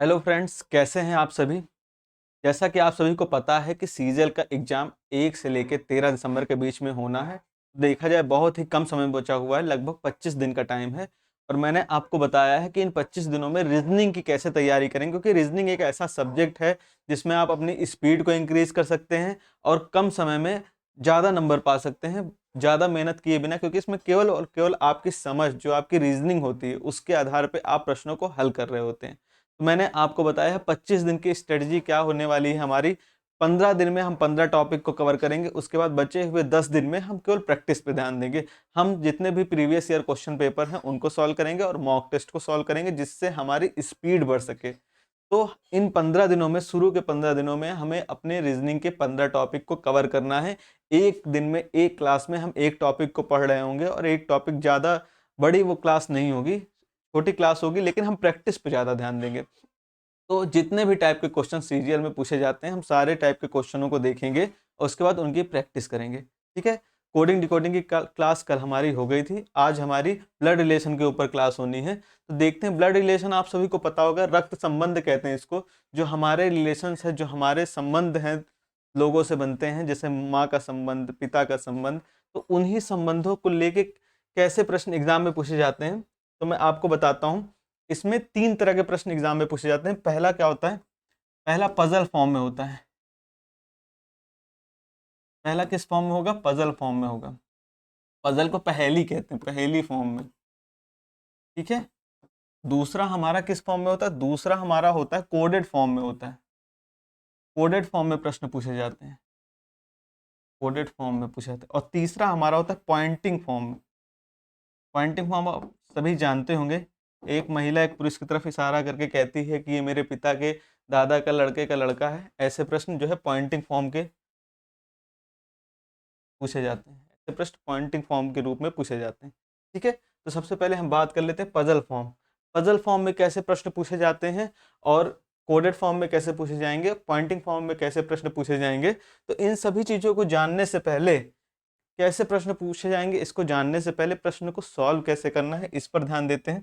Hello friends, कैसे हैं आप सभी। जैसा कि आप सभी को पता है कि सीजीएल का एग्ज़ाम 1 से लेकर 13 दिसंबर के बीच में होना है। देखा जाए बहुत ही कम समय बचा हुआ है, लगभग 25 दिन का टाइम है। और मैंने आपको बताया है कि इन 25 दिनों में रीजनिंग की कैसे तैयारी करें, क्योंकि रीजनिंग एक ऐसा सब्जेक्ट है जिसमें आप अपनी स्पीड को इंक्रीज़ कर सकते हैं और कम समय में ज़्यादा नंबर पा सकते हैं, ज़्यादा मेहनत किए बिना। क्योंकि इसमें केवल और केवल आपकी समझ, जो आपकी रीजनिंग होती है, उसके आधार पे आप प्रश्नों को हल कर रहे होते हैं। तो मैंने आपको बताया है 25 दिन की स्ट्रेटजी क्या होने वाली है हमारी। 15 दिन में हम 15 टॉपिक को कवर करेंगे, उसके बाद बचे हुए 10 दिन में हम केवल प्रैक्टिस पे ध्यान देंगे। हम जितने भी प्रीवियस ईयर क्वेश्चन पेपर हैं उनको सॉल्व करेंगे और मॉक टेस्ट को सॉल्व करेंगे, जिससे हमारी स्पीड बढ़ सके। तो इन 15 दिनों में, शुरू के 15 दिनों में हमें अपने रीजनिंग के 15 टॉपिक को कवर करना है। एक दिन में एक क्लास में हम एक टॉपिक को पढ़ रहे होंगे और एक टॉपिक ज़्यादा बड़ी वो क्लास नहीं होगी, छोटी क्लास होगी, लेकिन हम प्रैक्टिस पे ज़्यादा ध्यान देंगे। तो जितने भी टाइप के क्वेश्चन सीजीएल में पूछे जाते हैं, हम सारे टाइप के क्वेश्चनों को देखेंगे और उसके बाद उनकी प्रैक्टिस करेंगे। ठीक है। कोडिंग डिकोडिंग की क्लास कल हमारी हो गई थी, आज हमारी ब्लड रिलेशन के ऊपर क्लास होनी है। तो देखते हैं, ब्लड रिलेशन आप सभी को पता होगा, रक्त संबंध कहते हैं इसको। जो हमारे रिलेशंस है, जो हमारे संबंध हैं, लोगों से बनते हैं, जैसे माँ का संबंध, पिता का संबंध। तो उन्हीं संबंधों को लेके कैसे प्रश्न एग्जाम में पूछे जाते हैं, तो मैं आपको बताता हूँ। इसमें 3 तरह के प्रश्न एग्जाम में पूछे जाते हैं। पहला क्या होता है? पहला पजल फॉर्म में होता है। पहला किस फॉर्म में होगा? पजल फॉर्म में होगा। पजल को पहेली कहते हैं, पहेली फॉर्म में। ठीक है। दूसरा हमारा किस फॉर्म में होता है? दूसरा हमारा होता है कोडेड फॉर्म में होता है। कोडेड फॉर्म में प्रश्न पूछे जाते हैं, कोडेड फॉर्म में पूछे जाते हैं। और तीसरा हमारा होता है पॉइंटिंग फॉर्म में। पॉइंटिंग फॉर्म आप सभी जानते होंगे। एक महिला एक पुरुष की तरफ इशारा करके कहती है कि ये मेरे पिता के दादा का लड़के का लड़का है। ऐसे प्रश्न जो है पॉइंटिंग फॉर्म के पूछे जाते हैं। ऐसे प्रश्न पॉइंटिंग फॉर्म के रूप में पूछे जाते हैं। ठीक है। तो सबसे पहले हम बात कर लेते हैं पजल फॉर्म। पजल फॉर्म में कैसे प्रश्न पूछे जाते हैं और कोडेड फॉर्म में कैसे पूछे जाएंगे, पॉइंटिंग फॉर्म में कैसे प्रश्न पूछे जाएंगे। तो इन सभी चीज़ों को जानने से पहले, कैसे प्रश्न पूछे जाएंगे इसको जानने से पहले प्रश्न को सॉल्व कैसे करना है, इस पर ध्यान देते हैं।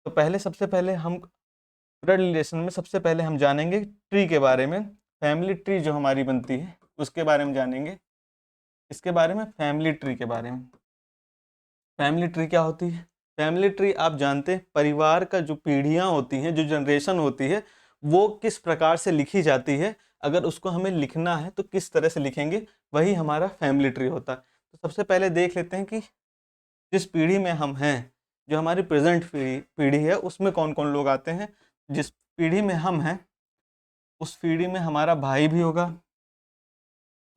तो पहले सबसे पहले हम ब्लड रिलेशन में सबसे पहले हम जानेंगे ट्री के बारे में। फैमिली ट्री जो हमारी बनती है उसके बारे में जानेंगे। इसके बारे में, फैमिली ट्री के बारे में। फैमिली ट्री क्या होती है? फैमिली ट्री आप जानते हैं, परिवार का जो पीढ़ियाँ होती हैं, जो जनरेशन होती है, वो किस प्रकार से लिखी जाती है। अगर उसको हमें लिखना है तो किस तरह से लिखेंगे, वही हमारा फैमिली ट्री होता है। तो सबसे पहले देख लेते हैं कि जिस पीढ़ी में हम हैं, जो हमारी प्रेजेंट पीढ़ी है, उसमें कौन कौन लोग आते हैं। जिस पीढ़ी में हम हैं उस पीढ़ी में हमारा भाई भी होगा,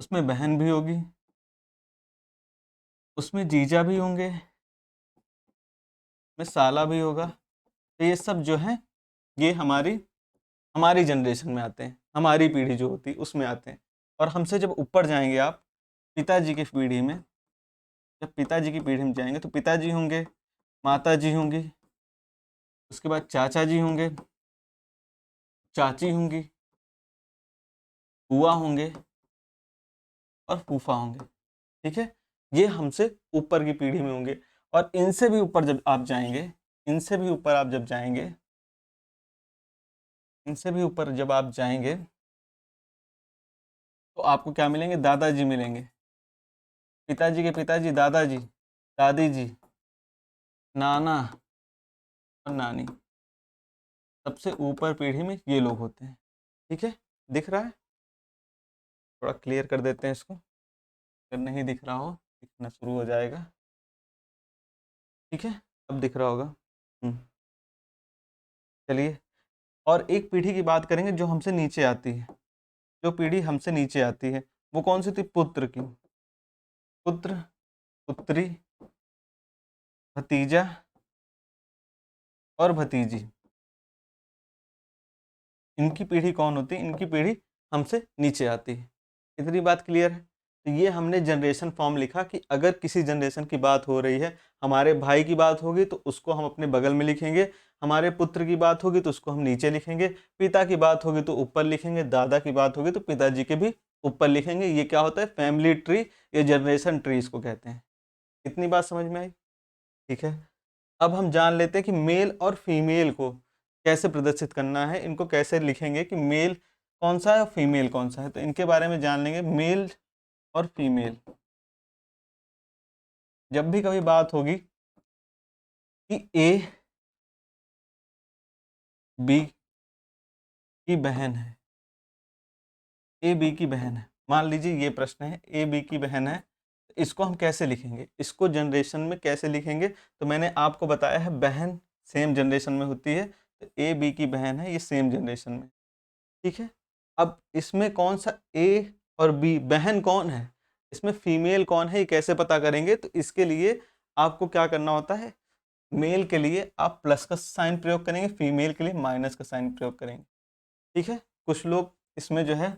उसमें बहन भी होगी, उसमें जीजा भी होंगे, में साला भी होगा। तो ये सब जो है, ये हमारी हमारी जनरेशन में आते हैं, हमारी पीढ़ी जो होती है उसमें आते हैं। और हमसे जब ऊपर जाएंगे आप, पिताजी की पीढ़ी में, जब पिताजी की पीढ़ी में जाएंगे तो पिताजी होंगे, माता जी होंगी, उसके बाद चाचा जी होंगे, चाची होंगी, बुआ होंगे और फूफा होंगे। ठीक है। ये हमसे ऊपर की पीढ़ी में होंगे। और इनसे भी ऊपर जब आप जाएंगे, इनसे भी ऊपर आप जब जाएंगे, इनसे भी ऊपर जब आप जाएंगे, तो आपको क्या मिलेंगे? दादाजी मिलेंगे। पिताजी के पिताजी दादाजी, दादी जी, नाना और नानी। सबसे ऊपर पीढ़ी में ये लोग होते हैं। ठीक है। दिख रहा है? थोड़ा क्लियर कर देते हैं इसको, अगर नहीं दिख रहा हो दिखना शुरू हो जाएगा। ठीक है। अब दिख रहा होगा। चलिए, और एक पीढ़ी की बात करेंगे जो हमसे नीचे आती है। जो पीढ़ी हमसे नीचे आती है वो कौन सी थी? पुत्र की। पुत्र, पुत्री, भतीजा और भतीजी। इनकी पीढ़ी कौन होती है? इनकी पीढ़ी हमसे नीचे आती है। इतनी बात क्लियर है? तो ये हमने जनरेशन फॉर्म लिखा कि अगर किसी जनरेशन की बात हो रही है, हमारे भाई की बात होगी तो उसको हम अपने बगल में लिखेंगे, हमारे पुत्र की बात होगी तो उसको हम नीचे लिखेंगे, पिता की बात होगी तो ऊपर लिखेंगे, दादा की बात होगी तो पिताजी के भी ऊपर लिखेंगे। ये क्या होता है? फैमिली ट्री या जनरेशन ट्री इसको कहते हैं। इतनी बात समझ में आई? ठीक है। अब हम जान लेते हैं कि मेल और फीमेल को कैसे प्रदर्शित करना है, इनको कैसे लिखेंगे कि मेल कौन सा है और फीमेल कौन सा है, तो इनके बारे में जान लेंगे। मेल और फीमेल, जब भी कभी बात होगी कि ए बी की बहन है, ए बी की बहन है, मान लीजिए ये प्रश्न है, ए बी की बहन है, तो इसको हम कैसे लिखेंगे, इसको जनरेशन में कैसे लिखेंगे, तो मैंने आपको बताया है बहन सेम जनरेशन में होती है, तो ए बी की बहन है, ये सेम जनरेशन में, ठीक है। अब इसमें कौन सा ए और बी, बहन कौन है, इसमें फीमेल कौन है, ये कैसे पता करेंगे, तो इसके लिए आपको क्या करना होता है, मेल के लिए आप प्लस का साइन प्रयोग करेंगे, फीमेल के लिए माइनस का साइन प्रयोग करेंगे, ठीक है। कुछ लोग इसमें जो है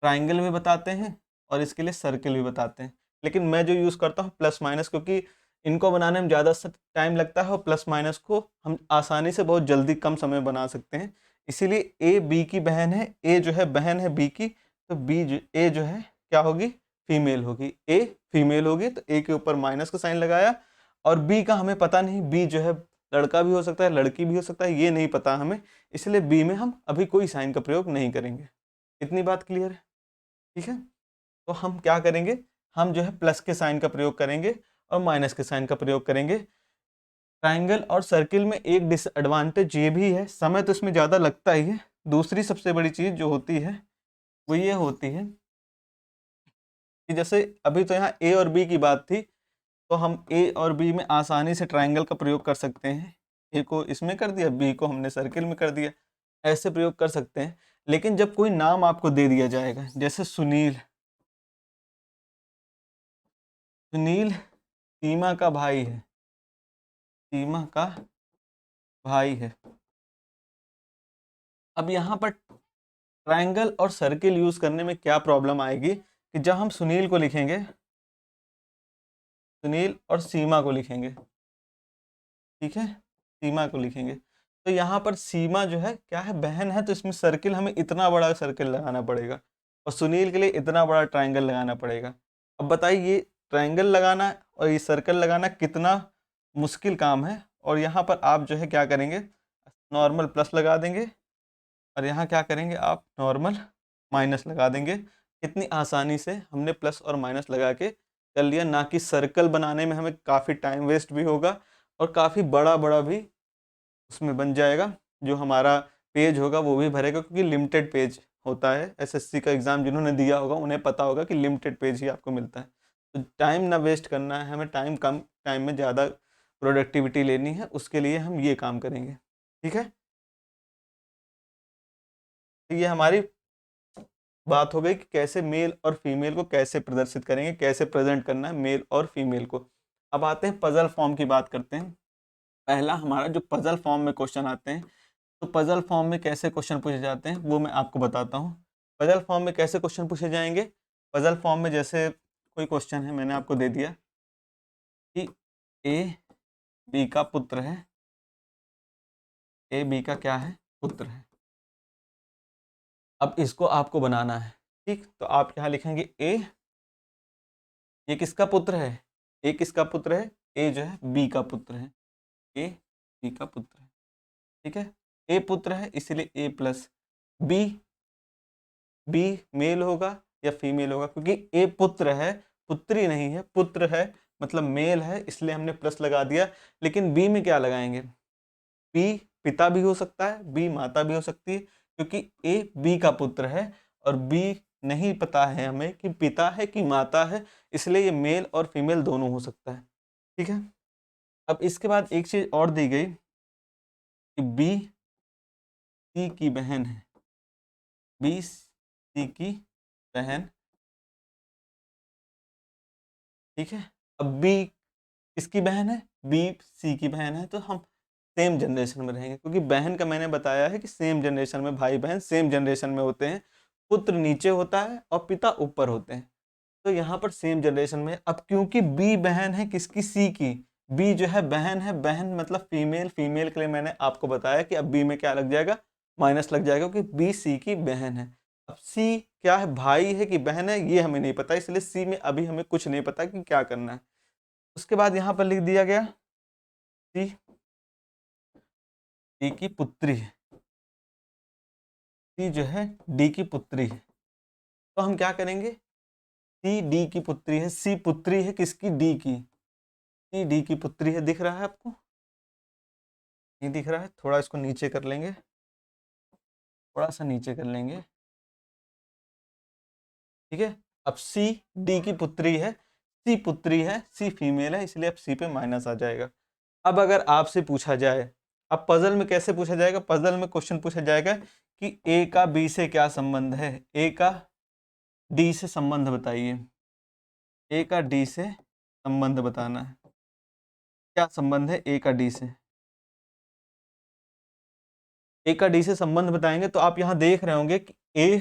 ट्राइंगल भी बताते हैं और इसके लिए सर्किल भी बताते हैं, लेकिन मैं जो यूज़ करता हूँ प्लस माइनस, क्योंकि इनको बनाने में ज़्यादा टाइम लगता है और प्लस माइनस को हम आसानी से बहुत जल्दी कम समय बना सकते हैं। इसीलिए ए बी की बहन है, ए जो है बहन है बी की, तो ए जो है क्या होगी, फीमेल होगी, ए फीमेल होगी, तो ए के ऊपर माइनस का साइन लगाया। और बी का हमें पता नहीं, बी जो है लड़का भी हो सकता है लड़की भी हो सकता है, ये नहीं पता हमें, इसलिए बी में हम अभी कोई साइन का प्रयोग नहीं करेंगे। इतनी बात क्लियर है, ठीक है। तो हम क्या करेंगे, हम जो है प्लस के साइन का प्रयोग करेंगे और माइनस के साइन का प्रयोग करेंगे। ट्राइंगल और सर्किल में एक डिसएडवांटेज ये भी है, समय तो इसमें ज़्यादा लगता ही है। दूसरी सबसे बड़ी चीज़ जो होती है वो ये होती है कि जैसे अभी तो यहाँ ए और बी की बात थी, तो हम ए और बी में आसानी से ट्राइंगल का प्रयोग कर सकते हैं। ए को इसमें कर दिया, बी को हमने सर्किल में कर दिया, ऐसे प्रयोग कर सकते हैं। लेकिन जब कोई नाम आपको दे दिया जाएगा, जैसे सुनील, सुनील सीमा का भाई है, सीमा का भाई है। अब यहाँ पर ट्रायंगल और सर्किल यूज करने में क्या प्रॉब्लम आएगी कि जब हम सुनील को लिखेंगे, सुनील और सीमा को लिखेंगे, ठीक है, सीमा को लिखेंगे, तो यहाँ पर सीमा जो है क्या है, बहन है, तो इसमें सर्किल हमें इतना बड़ा सर्किल लगाना पड़ेगा और सुनील के लिए इतना बड़ा ट्रायंगल लगाना पड़ेगा। अब बताइए ये ट्रायंगल लगाना और ये सर्कल लगाना कितना मुश्किल काम है। और यहाँ पर आप जो है क्या करेंगे, नॉर्मल प्लस लगा देंगे और यहाँ क्या करेंगे, आप नॉर्मल माइनस लगा देंगे। इतनी आसानी से हमने प्लस और माइनस लगा के कर लिया, ना कि सर्कल बनाने में हमें काफ़ी टाइम वेस्ट भी होगा और काफ़ी बड़ा बड़ा भी उसमें बन जाएगा। जो हमारा पेज होगा वो भी भरेगा, क्योंकि लिमिटेड पेज होता है। एसएससी का एग्ज़ाम जिन्होंने दिया होगा उन्हें पता होगा कि लिमिटेड पेज ही आपको मिलता है। तो टाइम ना वेस्ट करना है हमें, टाइम कम टाइम में ज़्यादा प्रोडक्टिविटी लेनी है, उसके लिए हम ये काम करेंगे, ठीक है। तो ये हमारी बात हो गई कि कैसे मेल और फीमेल को कैसे प्रदर्शित करेंगे, कैसे प्रेजेंट करना है मेल और फीमेल को। अब आते हैं पजल फॉर्म की बात करते हैं। पहला हमारा जो पजल फॉर्म में क्वेश्चन आते हैं, तो पजल फॉर्म में कैसे क्वेश्चन पूछे जाते हैं वो मैं आपको बताता हूँ। पजल फॉर्म में कैसे क्वेश्चन पूछे जाएंगे, पजल फॉर्म में जैसे कोई क्वेश्चन है, मैंने आपको दे दिया कि ए बी का पुत्र है, ए बी का क्या है, पुत्र है। अब इसको आपको बनाना है, ठीक। तो आप यहाँ लिखेंगे ए, ये किसका पुत्र है, ए किसका पुत्र है, ए जो है बी का पुत्र है, ए बी का पुत्र है, ठीक है। ए पुत्र है इसलिए ए प्लस बी, बी मेल होगा या फीमेल होगा, क्योंकि ए पुत्र है, पुत्री नहीं है, पुत्र है मतलब मेल है, इसलिए हमने प्लस लगा दिया। लेकिन बी में क्या लगाएंगे, बी पिता भी हो सकता है, बी माता भी हो सकती है, क्योंकि ए बी का पुत्र है और बी नहीं पता है हमें कि पिता है कि माता है, इसलिए ये मेल और फीमेल दोनों हो सकता है, ठीक है। अब इसके बाद एक चीज और दी गई कि बी सी की बहन है, बी सी की बहन, ठीक है। अब बी किसकी बहन है, बी सी की बहन है, तो हम सेम जनरेशन में रहेंगे, क्योंकि बहन का मैंने बताया है कि सेम जनरेशन में, भाई बहन सेम जनरेशन में होते हैं, पुत्र नीचे होता है और पिता ऊपर होते हैं, तो यहाँ पर सेम जनरेशन में। अब क्योंकि बी बहन है किसकी, सी की, बी जो है बहन है, बहन मतलब फीमेल, फीमेल के लिए मैंने आपको बताया कि अब बी में क्या लग जाएगा, माइनस लग जाएगा, क्योंकि बी सी की बहन है। अब सी क्या है, भाई है कि बहन है ये हमें नहीं पता, इसलिए सी में अभी हमें कुछ नहीं पता कि क्या करना है। उसके बाद यहाँ पर लिख दिया गया सी डी की पुत्री है, सी जो है डी की पुत्री है। तो हम क्या करेंगे, सी डी की पुत्री है, सी पुत्री है किसकी, डी की, सी डी की पुत्री है। दिख रहा है आपको, नहीं दिख रहा है? थोड़ा इसको नीचे कर लेंगे, थोड़ा सा नीचे कर लेंगे, ठीक है। अब सी डी की पुत्री है, सी पुत्री है, सी फीमेल है, इसलिए अब सी पे माइनस आ जाएगा। अब अगर आपसे पूछा जाए, अब पजल में कैसे पूछा जाएगा, पजल में क्वेश्चन पूछा जाएगा कि ए का बी से क्या संबंध है, ए का डी से संबंध बताइए, ए का डी से संबंध बताना है। क्या संबंध है ए का डी से, ए का डी से संबंध बताएंगे तो आप यहाँ देख रहे होंगे कि ए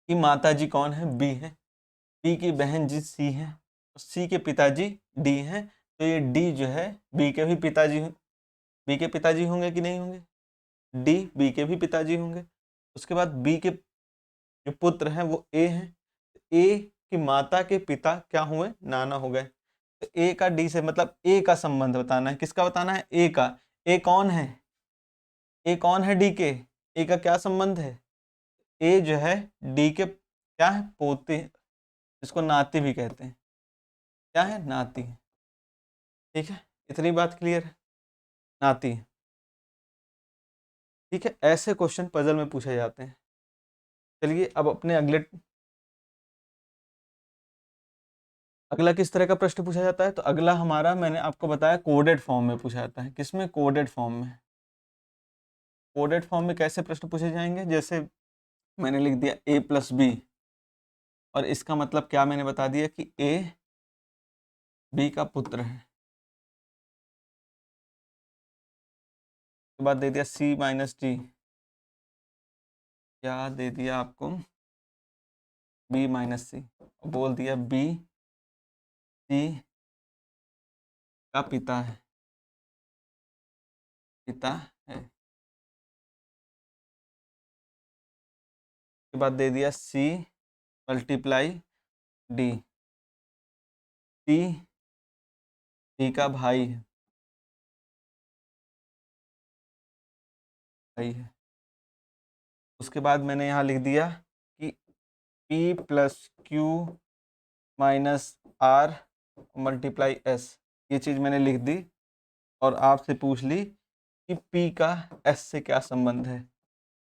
की माता जी कौन है, बी है, बी की बहन जी सी है, सी के पिताजी डी हैं, तो ये डी जो है बी के भी पिताजी, बी के पिताजी होंगे कि नहीं होंगे, डी बी के भी पिताजी होंगे। उसके बाद बी के जो पुत्र हैं वो ए हैं, ए की माता के पिता क्या हुए, नाना हो गए। तो ए का डी से मतलब ए का संबंध बताना है, किसका बताना है, ए का। ए कौन है, ए कौन है डी के, ए का क्या संबंध है, ए जो है डी के क्या है, पोते, जिसको नाती भी कहते हैं, क्या है, नाती है, ठीक है। इतनी बात क्लियर है, नाती है, ठीक है। ऐसे क्वेश्चन पजल में पूछे जाते हैं। चलिए अब अपने अगला किस तरह का प्रश्न पूछा जाता है, तो अगला हमारा मैंने आपको बताया कोडेड फॉर्म में पूछा जाता है। किसमें, कोडेड फॉर्म में। कोडेड फॉर्म में कैसे प्रश्न पूछे जाएंगे, जैसे मैंने लिख दिया ए प्लस बी, और इसका मतलब क्या मैंने बता दिया कि ए बी का पुत्र है, उसके बाद दे दिया सी माइनस डी, क्या दे दिया आपको, बी माइनस सी, बोल दिया बी सी का पिता है, पिता है। उसके बाद दे दिया C multiply D, C D का भाई है, भाई है। उसके बाद मैंने यहाँ लिख दिया कि P plus Q minus R multiply S, ये चीज़ मैंने लिख दी और आपसे पूछ ली कि पी का एस से क्या संबंध है,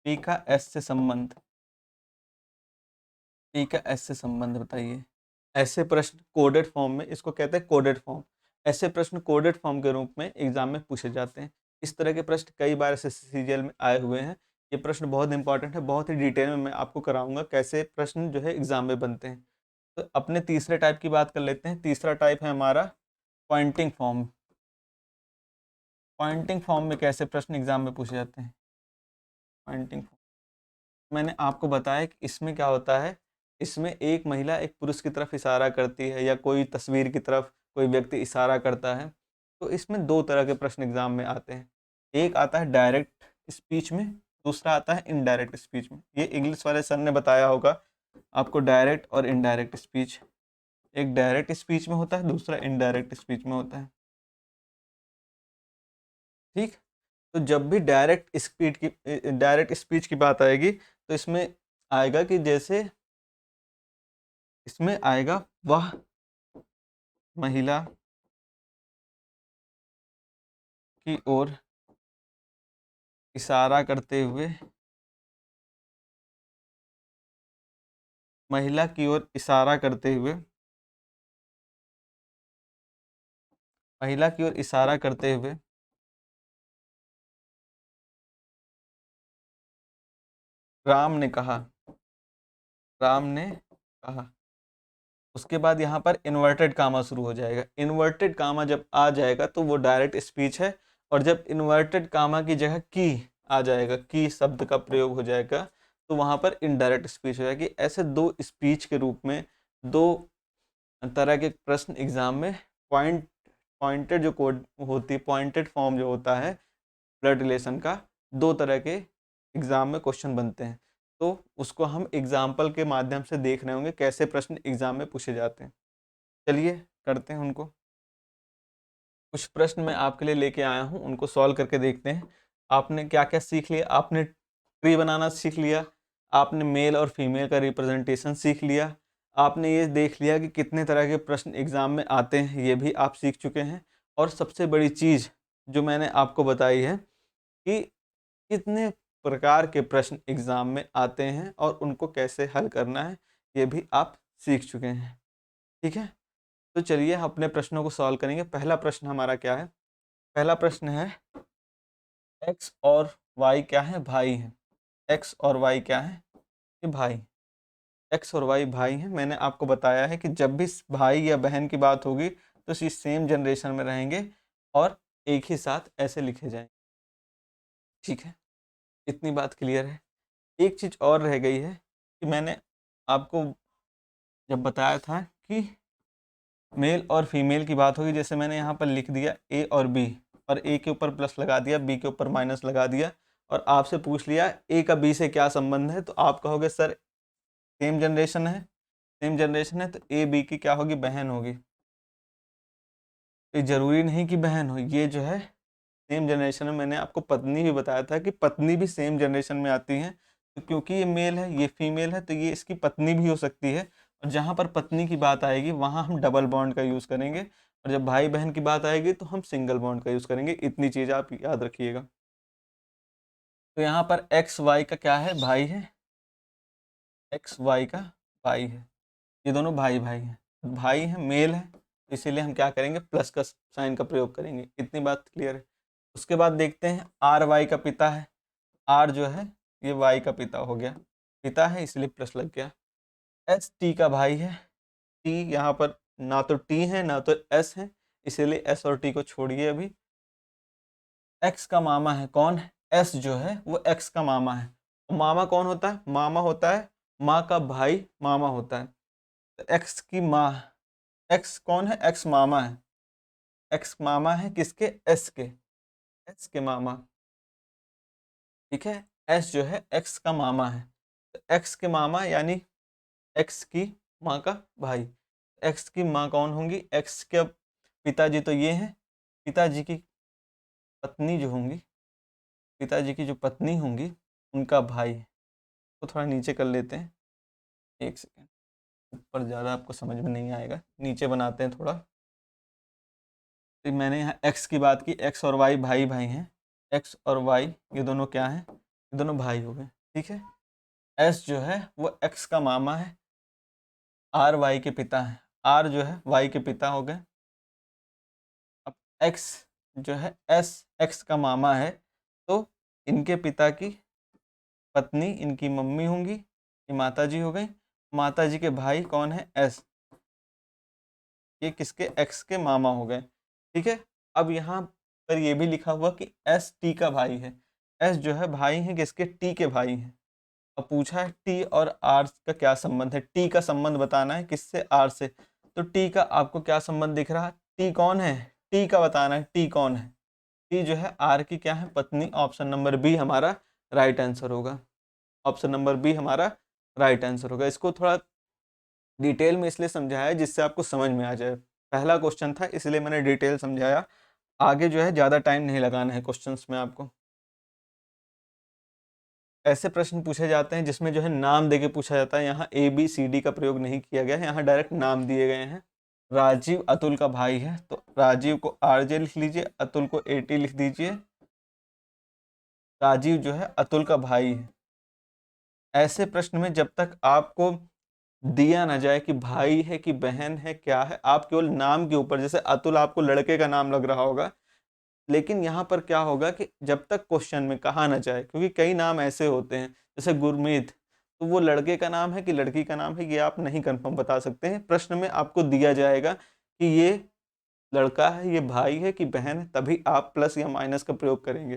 पी का एस से संबंध, पी का एस से संबंध बताइए। ऐसे प्रश्न कोडेड फॉर्म में, इसको कहते हैं कोडेड फॉर्म, ऐसे प्रश्न कोडेड फॉर्म के रूप में एग्जाम में पूछे जाते हैं। इस तरह के प्रश्न कई बार ऐसे सीजीएल में आए हुए हैं। ये प्रश्न बहुत इंपॉर्टेंट है, बहुत ही डिटेल में मैं आपको कराऊंगा कैसे प्रश्न जो है एग्जाम में बनते हैं। तो अपने तीसरे टाइप की बात कर लेते हैं। तीसरा टाइप है हमारा पॉइंटिंग फॉर्म। पॉइंटिंग फॉर्म में कैसे प्रश्न एग्जाम में पूछे जाते हैं, पॉइंटिंग फॉर्म मैंने आपको बताया कि इसमें क्या होता है, इसमें एक महिला एक पुरुष की तरफ इशारा करती है या कोई तस्वीर की तरफ कोई व्यक्ति इशारा करता है। तो इसमें दो तरह के प्रश्न एग्जाम में आते हैं, एक आता है डायरेक्ट स्पीच में, दूसरा आता है इनडायरेक्ट स्पीच में। ये इंग्लिश वाले सर ने बताया होगा आपको, डायरेक्ट और इनडायरेक्ट स्पीच। एक डायरेक्ट स्पीच में होता है, दूसरा इनडायरेक्ट स्पीच में होता है, ठीक। तो जब भी डायरेक्ट स्पीच की बात आएगी तो इसमें आएगा कि जैसे इसमें आएगा वह महिला की ओर इशारा करते हुए, महिला की ओर इशारा करते हुए, महिला की ओर इशारा करते हुए राम ने कहा, राम ने कहा। उसके बाद यहाँ पर इन्वर्टेड कामा शुरू हो जाएगा। इन्वर्टेड कामा जब आ जाएगा तो वो डायरेक्ट स्पीच है, और जब इन्वर्टेड कामा की जगह की आ जाएगा, की शब्द का प्रयोग हो जाएगा, तो वहाँ पर इनडायरेक्ट स्पीच हो जाएगी। ऐसे दो स्पीच के रूप में दो तरह के प्रश्न एग्जाम में पॉइंटेड जो कोड होती है, पॉइंटेड फॉर्म जो होता है ब्लड रिलेशन का, दो तरह के एग्जाम में क्वेश्चन बनते हैं। तो उसको हम एग्जाम्पल के माध्यम से देख रहे होंगे कैसे प्रश्न एग्जाम में पूछे जाते हैं। चलिए करते हैं उनको। कुछ प्रश्न मैं आपके लिए लेके आया हूँ, उनको सॉल्व करके देखते हैं। आपने क्या क्या सीख लिया? आपने ट्री बनाना सीख लिया, आपने मेल और फीमेल का रिप्रेजेंटेशन सीख लिया, आपने ये देख लिया कि कितने तरह के प्रश्न एग्ज़ाम में आते हैं, ये भी आप सीख चुके हैं। और सबसे बड़ी चीज़ जो मैंने आपको बताई है कि कितने प्रकार के प्रश्न एग्ज़ाम में आते हैं और उनको कैसे हल करना है, ये भी आप सीख चुके हैं। ठीक है? तो चलिए अपने प्रश्नों को सॉल्व करेंगे। पहला प्रश्न हमारा क्या है? पहला प्रश्न है एक्स और वाई क्या है? भाई हैं। एक्स और वाई क्या है? ये भाई। एक्स और वाई भाई हैं। मैंने आपको बताया है कि जब भी भाई या बहन की बात होगी तो इसी सेम जनरेशन में रहेंगे और एक ही साथ ऐसे लिखे जाएंगे। ठीक है, इतनी बात क्लियर है। एक चीज़ और रह गई है कि मैंने आपको जब बताया था कि मेल और फीमेल की बात होगी, जैसे मैंने यहाँ पर लिख दिया ए और बी, और ए के ऊपर प्लस लगा दिया, बी के ऊपर माइनस लगा दिया, और आपसे पूछ लिया ए का बी से क्या संबंध है, तो आप कहोगे सर सेम जनरेशन है। सेम जनरेशन है तो ए बी की क्या होगी? बहन होगी। ये ज़रूरी नहीं कि बहन हो, ये जो है सेम जनरेशन में, मैंने आपको पत्नी भी बताया था कि पत्नी भी सेम जनरेशन में आती हैं। तो क्योंकि ये मेल है, ये फीमेल है, तो ये इसकी पत्नी भी हो सकती है। और जहाँ पर पत्नी की बात आएगी वहाँ हम डबल बॉन्ड का यूज़ करेंगे, और जब भाई बहन की बात आएगी तो हम सिंगल बॉन्ड का यूज़ करेंगे। इतनी चीज़ आप याद रखिएगा। तो यहाँ पर एक्स वाई का क्या है? भाई है। एक्स वाई का भाई है। ये दोनों भाई भाई हैं। भाई हैं, मेल है, इसीलिए हम क्या करेंगे? प्लस का साइन का प्रयोग करेंगे। इतनी बात क्लियर है। उसके बाद देखते हैं आर वाई का पिता है। आर जो है ये वाई का पिता हो गया, पिता है इसलिए प्लस लग गया। एस टी का भाई है। टी यहाँ पर ना तो टी है ना तो एस है, इसीलिए एस और टी को छोड़िए अभी। एक्स का मामा है। कौन है? एस जो है वो एक्स का मामा है। मामा कौन होता है? मामा होता है माँ का भाई, मामा होता है। तो एक्स की माँ, एक्स कौन है? एक्स मामा है। एक्स मामा है किसके? एस के। एस के मामा। ठीक है, एस जो है एक्स का मामा है। तो एक्स के मामा यानी एक्स की माँ का भाई। एक्स की माँ कौन होंगी? एक्स के पिताजी तो ये हैं। पिताजी की पत्नी जो होंगी, पिताजी की जो पत्नी होंगी उनका भाई। तो थोड़ा नीचे कर लेते हैं, एक सेकेंड। ऊपर ज़्यादा आपको समझ में नहीं आएगा, नीचे बनाते हैं थोड़ा। तो मैंने यहाँ एक्स की बात की, एक्स और वाई भाई भाई हैं। एक्स और वाई ये दोनों क्या हैं? ये दोनों भाई हो गए। ठीक है, एस जो है वो एक्स का मामा है, आर वाई के पिता है। आर जो है वाई के पिता हो गए। अब एक्स जो है एस एक्स का मामा है, तो इनके पिता की पत्नी इनकी मम्मी होंगी, ये माता जी हो गई। माता जी के भाई कौन है? एस, ये किसके? एक्स के मामा हो गए। ठीक है, अब यहाँ पर ये भी लिखा हुआ कि एस टी का भाई है। एस जो है भाई है किसके? टी के भाई हैं। अब पूछा है टी और आर का क्या संबंध है? टी का संबंध बताना है किससे? आर से। तो टी का आपको क्या संबंध दिख रहा है? टी कौन है? टी का बताना है, टी कौन है? टी जो है आर की क्या है? पत्नी। ऑप्शन नंबर बी हमारा राइट आंसर होगा। ऑप्शन नंबर बी हमारा राइट आंसर होगा। इसको थोड़ा डिटेल में इसलिए समझाया है जिससे आपको समझ में आ जाए। पहला क्वेश्चन था इसलिए मैंने डिटेल समझाया। आगे जो है ज़्यादा टाइम नहीं लगाना है क्वेश्चंस में आपको। ऐसे प्रश्न पूछे जाते हैं जिसमें जो है नाम देके पूछा जाता है। यहाँ ए बी सी डी का प्रयोग नहीं किया गया है, यहाँ डायरेक्ट नाम दिए गए हैं। राजीव अतुल का भाई है, तो राजीव को आर जे लिख लीजिए, अतुल को ए टी लिख दीजिए। राजीव जो है अतुल का भाई है। ऐसे प्रश्न में जब तक आपको दिया ना जाए कि भाई है कि बहन है क्या है, आप केवल नाम के ऊपर, जैसे अतुल आपको लड़के का नाम लग रहा होगा, लेकिन यहाँ पर क्या होगा कि जब तक क्वेश्चन में कहा ना जाए, क्योंकि कई नाम ऐसे होते हैं जैसे गुरमीत, तो वो लड़के का नाम है कि लड़की का नाम है ये आप नहीं कंफर्म बता सकते हैं। प्रश्न में आपको दिया जाएगा कि ये लड़का है, ये भाई है कि बहन है, तभी आप प्लस या माइनस का प्रयोग करेंगे।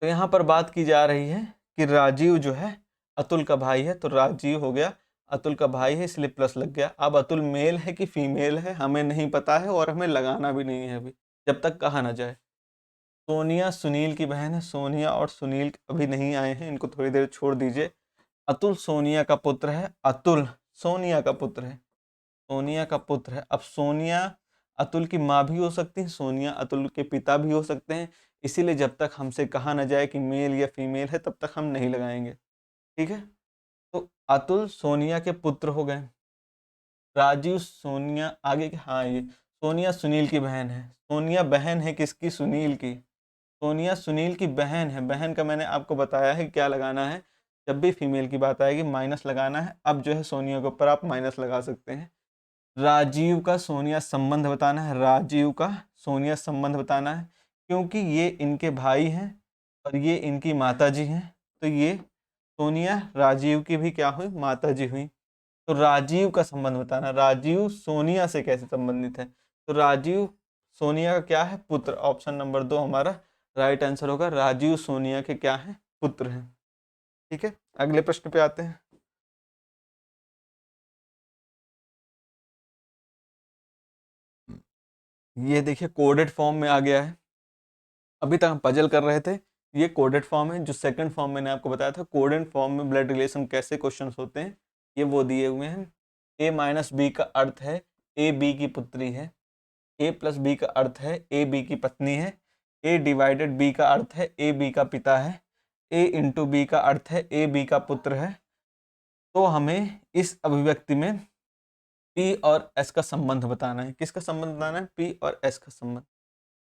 तो यहाँ पर बात की जा रही है कि राजीव जो है अतुल का भाई है, तो राजीव हो गया अतुल का भाई है इसलिए प्लस लग गया। अब अतुल मेल है कि फीमेल है हमें नहीं पता है और हमें लगाना भी नहीं है अभी, जब तक कहा ना जाए। सोनिया सुनील की बहन है। सोनिया और सुनील अभी नहीं आए हैं, इनको थोड़ी देर छोड़ दीजिए। अतुल सोनिया का पुत्र है। अतुल सोनिया का पुत्र है। सोनिया का पुत्र है। अब सोनिया अतुल की माँ भी हो सकती है, सोनिया अतुल के पिता भी हो सकते हैं, इसीलिए जब तक हमसे कहा ना जाए कि मेल या फीमेल है तब तक हम नहीं लगाएंगे। ठीक है, तो अतुल सोनिया के पुत्र हो गए। राजीव सोनिया आगे के, हाँ ये सोनिया सुनील की बहन है। सोनिया बहन है किसकी? सुनील की। सोनिया सुनील की बहन है। बहन का मैंने आपको बताया है कि क्या लगाना है, जब भी फीमेल की बात आएगी माइनस लगाना है। अब जो है सोनिया के ऊपर आप माइनस लगा सकते हैं। राजीव का सोनिया संबंध बताना है। राजीव का सोनिया संबंध बताना है, क्योंकि ये इनके भाई हैं और ये इनकी माता जी हैं, तो ये सोनिया राजीव की भी क्या हुई? माता जी हुई। तो राजीव का संबंध बताना। राजीव सोनिया से कैसे संबंधित है? तो राजीव सोनिया का क्या है? पुत्र। ऑप्शन नंबर 2 हमारा राइट आंसर होगा। राजीव सोनिया के क्या है? पुत्र हैं। ठीक है, अगले प्रश्न पे आते हैं। ये देखिए कोडेड फॉर्म में आ गया है। अभी तक हम पजल कर रहे थे, ये कोडेड फॉर्म है। जो सेकंड फॉर्म मैंने आपको बताया था, कोडेड फॉर्म में ब्लड रिलेशन कैसे क्वेश्चंस होते हैं, ये वो दिए हुए हैं। ए माइनस बी का अर्थ है ए बी की पुत्री है। ए प्लस बी का अर्थ है ए बी की पत्नी है। ए डिवाइडेड बी का अर्थ है ए बी का पिता है। ए इंटू बी का अर्थ है ए बी का पुत्र है। तो हमें इस अभिव्यक्ति में पी और एस का संबंध बताना है। किसका संबंध बताना है? पी और एस का संबंध।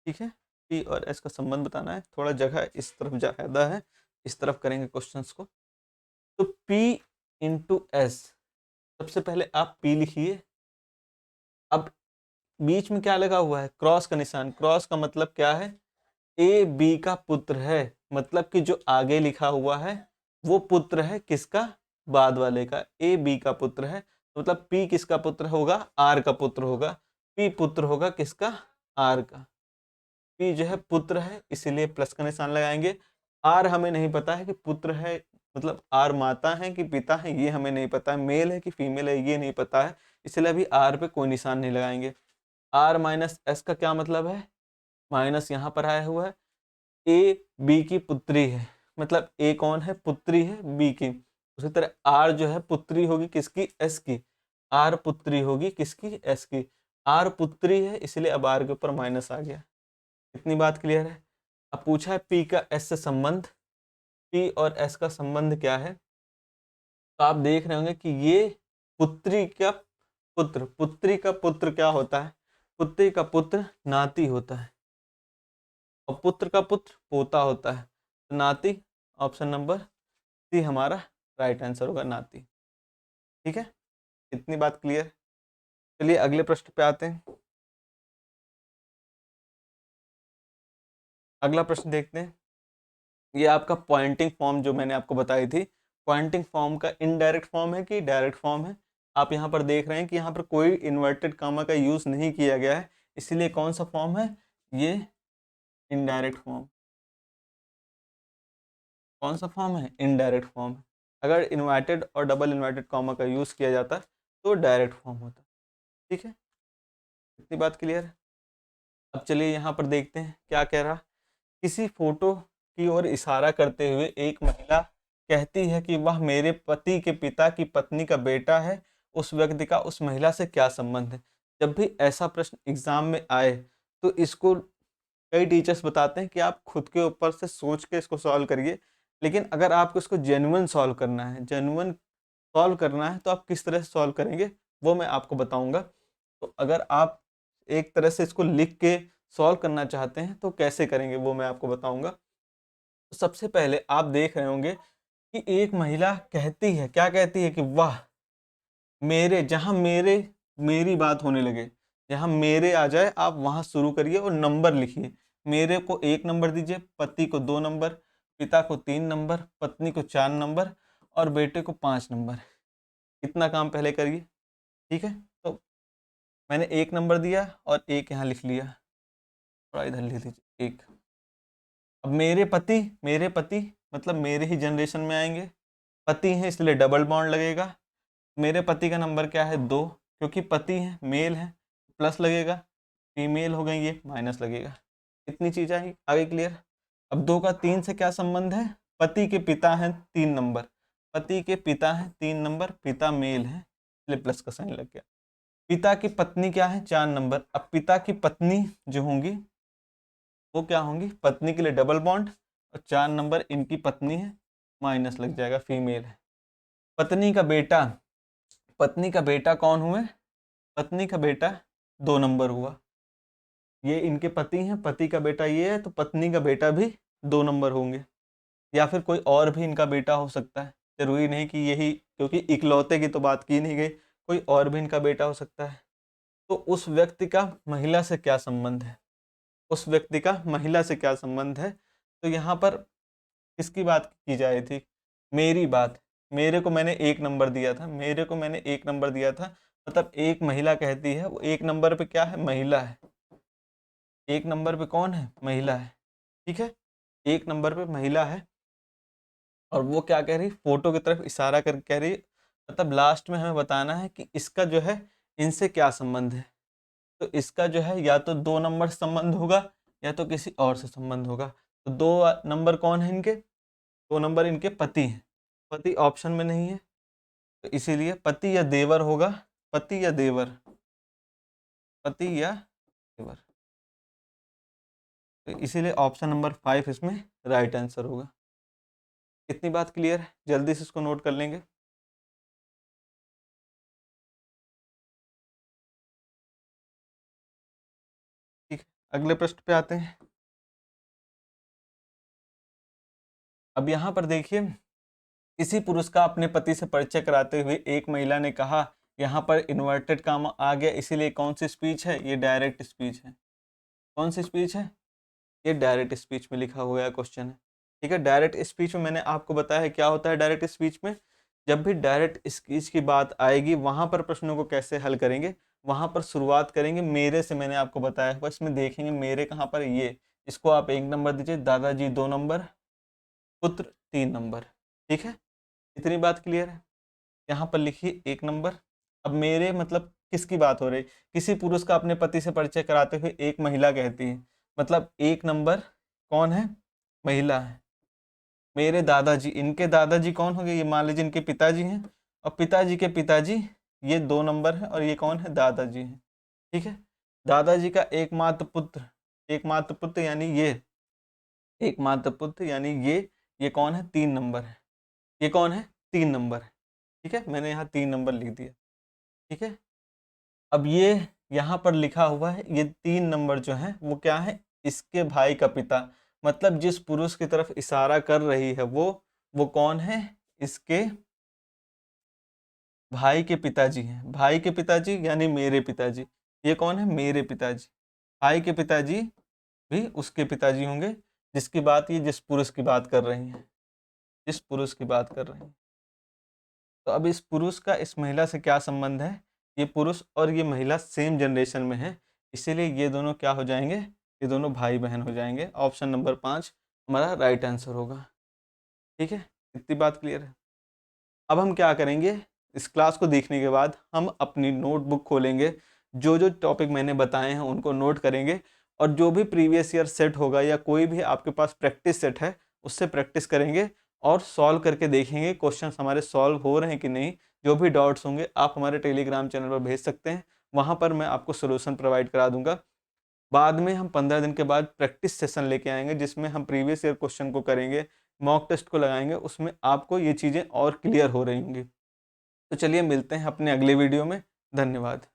ठीक है, पी और एस का संबंध बताना है। थोड़ा जगह इस तरफ ज़्यादा है, इस तरफ करेंगे क्वेश्चंस को। तो P इंटू एस, सबसे पहले आप P लिखिए। अब बीच में क्या लगा हुआ है? क्रॉस का निशान। क्रॉस का मतलब क्या है? ए बी का पुत्र है, मतलब कि जो आगे लिखा हुआ है वो पुत्र है किसका? बाद वाले का। ए बी का पुत्र है, तो मतलब P किसका पुत्र होगा? आर का पुत्र होगा। P पुत्र होगा किसका? आर का। P जो है पुत्र है, इसीलिए प्लस का निशान लगाएंगे। आर हमें नहीं पता है कि पुत्र है, मतलब आर माता है कि पिता है, ये हमें नहीं पता है। मेल है कि फीमेल है, ये नहीं पता है, इसलिए अभी आर पे कोई निशान नहीं लगाएंगे। आर माइनस एस का क्या मतलब है? माइनस यहाँ पर आया हुआ है। ए बी की पुत्री है, मतलब ए कौन है? पुत्री है बी की। उसी तरह आर जो है पुत्री होगी किसकी? एस की। आर पुत्री होगी किसकी? एस की। आर पुत्री है, इसलिए अब आर के ऊपर माइनस आ गया। इतनी बात क्लियर है? अब पूछा है पी का एस से संबंध। पी और एस का संबंध क्या है? तो आप देख रहे होंगे कि ये पुत्री का पुत्र, पुत्री का पुत्र क्या होता है? पुत्री का पुत्र नाती होता है, और पुत्र का पुत्र पोता होता है। तो नाती, ऑप्शन नंबर सी हमारा राइट आंसर होगा, नाती। ठीक है, इतनी बात क्लियर। चलिए अगले प्रश्न पे आते हैं। अगला प्रश्न देखते हैं। ये आपका पॉइंटिंग फॉर्म जो मैंने आपको बताई थी, पॉइंटिंग फॉर्म का इनडायरेक्ट फॉर्म है कि डायरेक्ट फॉर्म है? आप यहाँ पर देख रहे हैं कि यहाँ पर कोई इन्वर्टेड कामा का यूज़ नहीं किया गया है, इसलिए कौन सा फॉर्म है? ये इनडायरेक्ट फॉर्म। कौन सा फॉर्म है? Indirect form. अगर इन्वर्टेड और डबल इन्वर्टेड कॉमा का यूज़ किया जाता तो डायरेक्ट फॉर्म होता। ठीक है, इतनी बात क्लियर है। अब चलिए यहाँ पर देखते हैं क्या कह रहा। किसी फोटो की ओर इशारा करते हुए एक महिला कहती है कि वह मेरे पति के पिता की पत्नी का बेटा है। उस व्यक्ति का उस महिला से क्या संबंध है? जब भी ऐसा प्रश्न एग्जाम में आए तो इसको कई टीचर्स बताते हैं कि आप खुद के ऊपर से सोच के इसको सॉल्व करिए, लेकिन अगर आपको इसको जेन्युइन सॉल्व करना है, जेन्युइन सॉल्व करना है, तो आप किस तरह से सॉल्व करेंगे वो मैं आपको बताऊंगा। तो अगर आप एक तरह से इसको लिख के सॉल्व करना चाहते हैं तो कैसे करेंगे वो मैं आपको बताऊंगा। तो सबसे पहले आप देख रहे होंगे कि एक महिला कहती है, क्या कहती है? कि वाह मेरे, जहां मेरे, मेरी बात होने लगे, जहां मेरे आ जाए आप वहां शुरू करिए और नंबर लिखिए। मेरे को 1 नंबर दीजिए, पति को 2 नंबर, पिता को 3 नंबर, पत्नी को 4 नंबर और बेटे को 5 नंबर। इतना काम पहले करिए। ठीक है, तो मैंने 1 नंबर दिया और 1 यहाँ लिख लिया, थोड़ा इधर लिख लीजिए 1। अब मेरे पति मतलब मेरे ही जनरेशन में आएंगे, पति हैं इसलिए डबल बॉन्ड लगेगा। मेरे पति का नंबर क्या है? 2, क्योंकि पति है मेल है, प्लस लगेगा। फीमेल हो गई ये माइनस लगेगा। इतनी चीज़ आई, आगे क्लियर। अब 2 का 3 से क्या संबंध है? पति के पिता हैं 3 नंबर, पति के पिता हैं 3 नंबर, पिता मेल है इसलिए प्लस का साइन लग गया। पिता की पत्नी क्या है? 4 नंबर। अब पिता की पत्नी जो होंगी वो क्या होंगी, पत्नी के लिए डबल बॉन्ड, और 4 नंबर इनकी पत्नी है, माइनस लग जाएगा, फीमेल है। पत्नी का बेटा कौन हुए, पत्नी का बेटा 2 नंबर हुआ, ये इनके पति हैं, पति का बेटा ये है, तो पत्नी का बेटा भी 2 नंबर होंगे। या फिर कोई और भी इनका बेटा हो सकता है, जरूरी नहीं कि यही, क्योंकि इकलौते की तो बात की नहीं गई, कोई और भी इनका बेटा हो सकता है। तो उस व्यक्ति का महिला से क्या संबंध है, उस व्यक्ति का महिला से क्या संबंध है, तो यहाँ पर किसकी बात की जा रही थी, मेरी बात, मेरे को मैंने 1 नंबर दिया था, मतलब एक महिला कहती है, वो 1 नंबर पे क्या है, महिला है, 1 नंबर पे कौन है, महिला है, ठीक है, 1 नंबर पे महिला है। और वो क्या कह रही, फोटो की तरफ इशारा करके कह रही, मतलब लास्ट में हमें बताना है कि इसका जो है इनसे क्या संबंध है। तो इसका जो है या तो 2 नंबर संबंध होगा, या तो किसी और से संबंध होगा। तो 2 नंबर कौन है इनके, 2 नंबर इनके पति हैं, पति ऑप्शन में नहीं है, तो इसीलिए पति या देवर होगा, पति या देवर, पति या देवर, तो इसीलिए ऑप्शन नंबर 5 इसमें राइट आंसर होगा। इतनी बात क्लियर है, जल्दी से इसको नोट कर लेंगे। ठीक है, अगले प्रश्न पे आते हैं। अब यहाँ पर देखिए, किसी पुरुष का अपने पति से परिचय कराते हुए एक महिला ने कहा, यहाँ पर इन्वर्टेड कामा आ गया, इसीलिए कौन सी स्पीच है, ये डायरेक्ट स्पीच है। कौन सी स्पीच है, ये डायरेक्ट स्पीच में लिखा हुआ क्वेश्चन है। ठीक है, डायरेक्ट स्पीच में मैंने आपको बताया है क्या होता है डायरेक्ट स्पीच में। जब भी डायरेक्ट स्पीच की बात आएगी, वहां पर प्रश्नों को कैसे हल करेंगे, वहां पर शुरुआत करेंगे मेरे से, मैंने आपको बताया हुआ, इसमें देखेंगे मेरे कहाँ पर, ये, इसको आप 1 नंबर दीजिए, दादाजी 2 नंबर, पुत्र 3 नंबर। ठीक है, इतनी बात क्लियर है। यहाँ पर लिखिए 1 नंबर। अब मेरे मतलब किसकी बात हो रही, किसी पुरुष का अपने पति से परिचय कराते हुए एक महिला कहती है, मतलब 1 नंबर कौन है, महिला है। मेरे दादाजी, इनके दादाजी कौन हो गए, ये मान लीजिए इनके पिताजी हैं, और पिताजी के पिताजी ये 2 नंबर है, और ये कौन है, दादाजी हैं। ठीक है, दादाजी का एकमात्र पुत्र यानी ये, एकमात्र पुत्र यानी ये कौन है, 3 नंबर है, ये कौन है, 3 नंबर है। ठीक है, मैंने यहाँ 3 नंबर लिख दिया। ठीक है, अब ये यहाँ पर लिखा हुआ है, ये 3 नंबर जो है वो क्या है, इसके भाई का पिता, मतलब जिस पुरुष की तरफ इशारा कर रही है वो कौन है, इसके भाई के पिताजी हैं। भाई के पिताजी यानी मेरे पिताजी, ये कौन है, मेरे पिताजी। भाई के पिताजी भी उसके पिताजी होंगे, जिसकी बात, ये जिस पुरुष की बात कर रही हैं, जिस पुरुष की बात कर रही हैं। तो अब इस पुरुष का इस महिला से क्या संबंध है, ये पुरुष और ये महिला सेम जनरेशन में है, इसीलिए ये दोनों क्या हो जाएंगे, ये दोनों भाई बहन हो जाएंगे। ऑप्शन नंबर 5 हमारा राइट आंसर होगा। ठीक है, इतनी बात क्लियर है। अब हम क्या करेंगे, इस क्लास को देखने के बाद हम अपनी नोटबुक खोलेंगे, जो जो टॉपिक मैंने बताए हैं उनको नोट करेंगे, और जो भी प्रीवियस ईयर सेट होगा या कोई भी आपके पास प्रैक्टिस सेट है उससे प्रैक्टिस करेंगे, और सॉल्व करके देखेंगे क्वेश्चन हमारे सॉल्व हो रहे हैं कि नहीं। जो भी डाउट्स होंगे आप हमारे टेलीग्राम चैनल पर भेज सकते हैं, वहाँ पर मैं आपको सोल्यूशन प्रोवाइड करा दूंगा। बाद में हम 15 दिन के बाद प्रैक्टिस सेशन लेके आएंगे, जिसमें हम प्रीवियस ईयर क्वेश्चन को करेंगे, मॉक टेस्ट को लगाएंगे, उसमें आपको ये चीज़ें और क्लियर हो रही होंगी। तो चलिए मिलते हैं अपने अगले वीडियो में। धन्यवाद।